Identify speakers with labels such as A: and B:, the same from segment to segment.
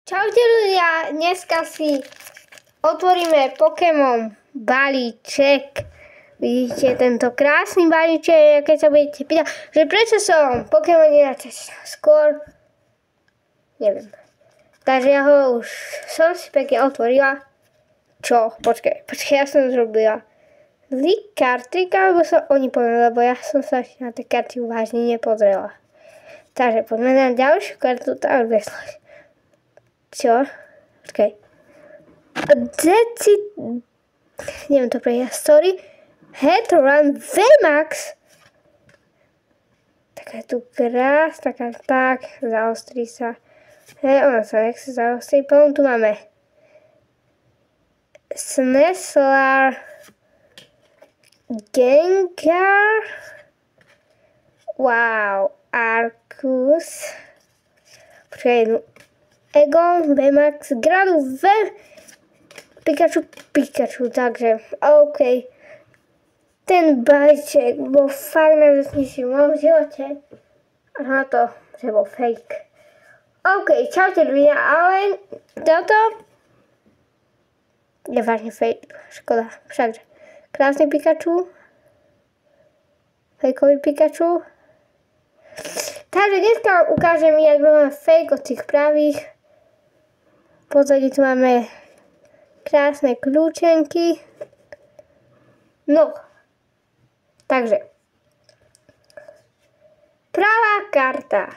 A: Čaute ľudia, dneska si otvoríme Pokémon balíček. Vidíte tento krásny balíček, keď sa budete pýtať, že prečo som Pokémon skôr, neviem. Takže ja ho už som si pekne otvorila. Čo? Počkaj, ja som zrobila zlý kartrik, alebo sa oni povedali, lebo ja som sa na tie karty vážne nepozrela. Takže poďme na ďalšiu kartu, tá už veslož. Čo? Počkaj. Neviem to prejsť. Sorry. Headrun VMAX. Taká tu krás, taká tak. Zaostrí sa. Ona sa nechce zaostriť. Potom tu máme Sneslar Gengar. Wow. Arcus. Počkaj jednu. Egon, VMAX, Gradu, Pikachu, takže OK. Ten balíček bol fakt najvzácnejší v mojom živote. A na to, že bol fake. OK, čaute ľudia, ale toto je vážne fake. Škoda, všakže. Krásny Pikachu. Fakeový Pikachu. Takže dneska ukážem, jak robíme fake od tých pravých. Pozadí tu máme krásne kľúčenky. No, takže pravá karta.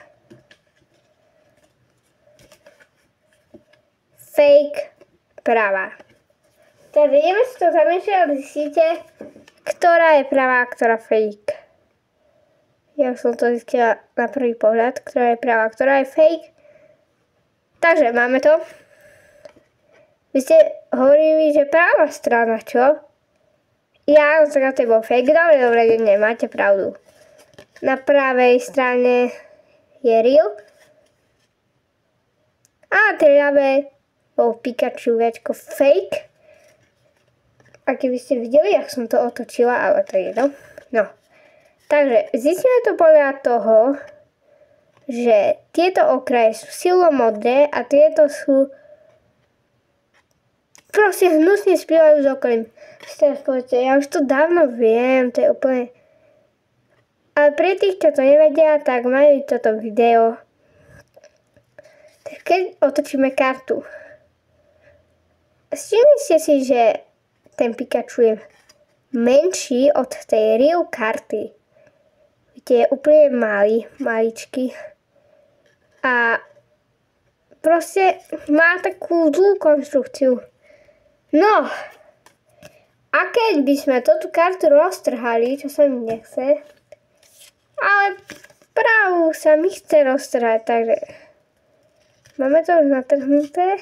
A: Fake pravá. Takže ideme si to zamiešať a zistíte, ktorá je pravá, ktorá fake. Ja som to zistila na prvý pohľad, ktorá je pravá, ktorá je fake. Takže máme to. Vy ste hovorili, že pravá strana, čo? Ja som na to bol fake. Dobre, nemáte pravdu. Na pravej strane je real. A tej ľavej bol Pikachu viačko fake. A keby ste videli, jak som to otočila, ale to je jedno. No. Takže zistíme to podľa toho, že tieto okraje sú silomodré a tieto sú proste hnusne spievajú z okolím. Teraz poviete, ja už to dávno viem, to je úplne... Ale pre tých, čo to nevedia, tak majú toto video. Tak keď otočíme kartu, všimnite si, že ten Pikachu je menší od tej real karty. Vidíte, je úplne malý, maličký. A proste má takú zlú konštrukciu. No, a keď by sme tú kartu roztrhali, čo sa mi nechce, ale pravú sa mi chce roztrhať, takže máme to už natrhnuté.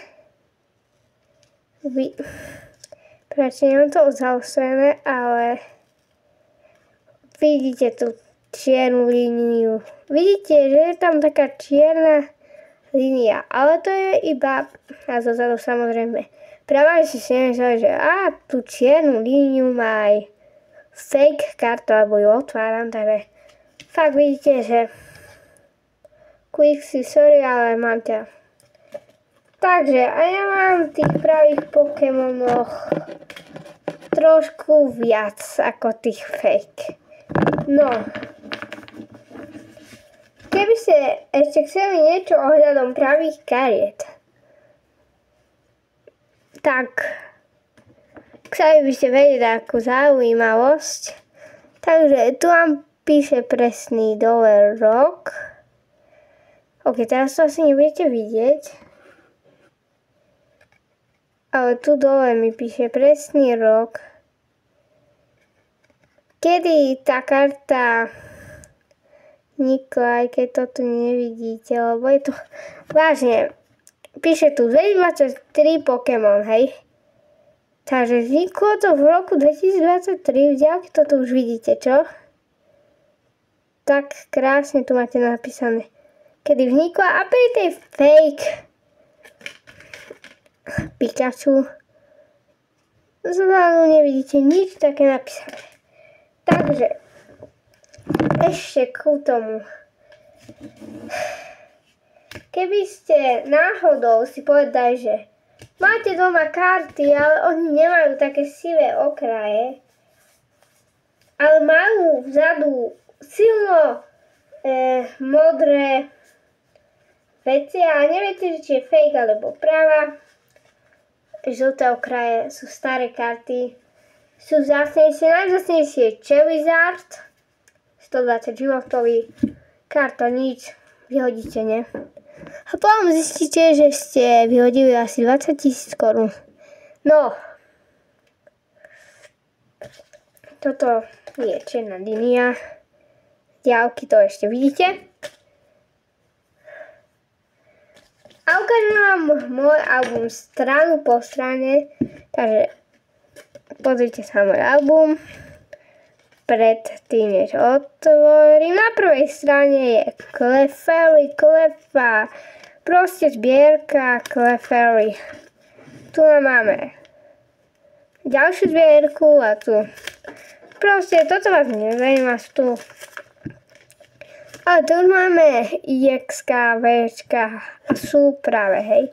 A: Prečo nemám to zaostrené, ale vidíte tú čiernu líniu. Vidíte, že je tam taká čierna línia, ale to je iba, a zozadu samozrejme, práve si nemyslel, že tú čiernu líniu má aj fake kartu, alebo ju otváram, takže fakt vidíte, že Quixi, sorry, ale mám ťa. Takže, a ja mám tých pravých Pokémonoch trošku viac ako tých fake. No. Keby ste ešte chceli niečo ohľadom pravých kariet, tak chceli by ste vedieť akú zaujímavosť. Takže tu vám píše presný dole rok. Ok, teraz to asi nebudete vidieť. Ale tu dole mi píše presný rok, kedy tá karta vznikla, aj keď to tu nevidíte, lebo je to vážne. Píše tu 2023 Pokémon, hej. Takže vzniklo to v roku 2023, vďaka toto už vidíte, čo? Tak krásne tu máte napísané, kedy vznikla, a pri tej fake Pikachu zrazu nevidíte nič také napísané. Takže ešte ku tomu keby ste náhodou si povedali, že máte doma karty, ale oni nemajú také sivé okraje, ale majú vzadu silno modré veci a neviete, či je fake alebo pravá. Žlté okraje sú staré karty. Sú vzácnejšie, najvzácnejšie je Charizard, 120 životový, karta nič, vyhodíte, ne? A potom zistíte, že ste vyhodili asi 20 000 korún. No, toto je čierna línia, diaľky to ešte vidíte. A ukážem vám môj album stranu po strane, takže pozrite sa môj album. Predtým, než otvorím, na prvej strane je Clefairy, Clefa, proste zbierka Clefairy. Tu máme ďalšiu zbierku a tu. Proste toto vás nezaujíma, tu. Ale tu máme IX-ka, Včka a sú práve, hej.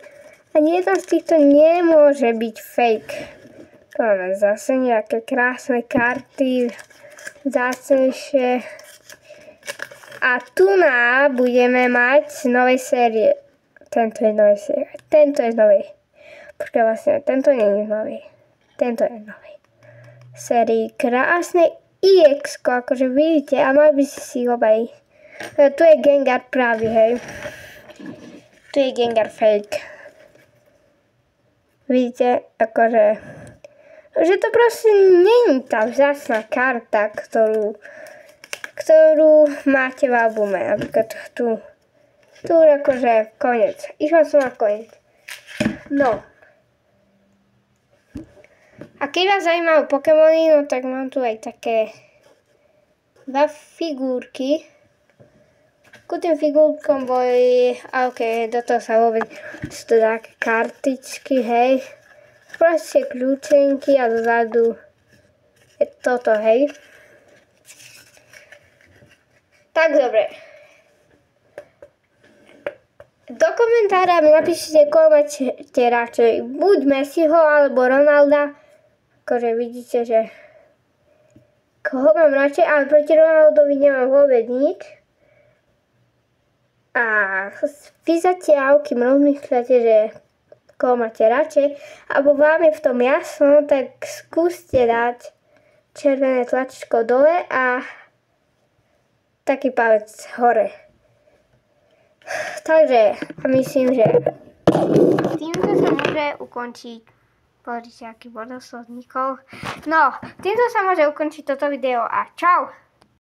A: Ani jedna z týchto nemôže byť fake. Tu máme zase nejaké krásne karty, zácnejšie. A tu budeme mať z novej série. Tento je z novej série. Tento je z novej. Počkaj, vlastne, tento nie je z novej. Tento je z novej sérii. Krásne IX-ko, akože vidíte, a mali by si ich obaj. Tu je Gengar pravý, hej. Tu je Gengar fake. Vidíte, akože že to proste nie je tá vzácna karta, ktorú máte v albume. Napríklad tu akože koniec. Išla som na koniec. No. A keď vás zaujímajú Pokémony, no tak mám tu aj také dva figurky. Ku tým figurkom boli, a okej, do toho sa vôbec, sú to také kartičky, hej. Proste kľúčenky a dozadu je toto, hej. Tak dobre. Do komentára mi napíšite, koho máte radšej. Buď Messiho alebo Ronalda. Akože vidíte, že koho mám radšej, ale proti Ronaldovi nemám vôbec nič. A vy zatiaľ, kým rozmýšľate, že koho máte radšej, alebo vám je v tom jasno, tak skúste dať červené tlačítko dole a taký palec hore. Takže myslím, že týmto sa môže ukončiť. Pozrite, aký vodoslov vznikol. No, týmto sa môže ukončiť toto video a čau!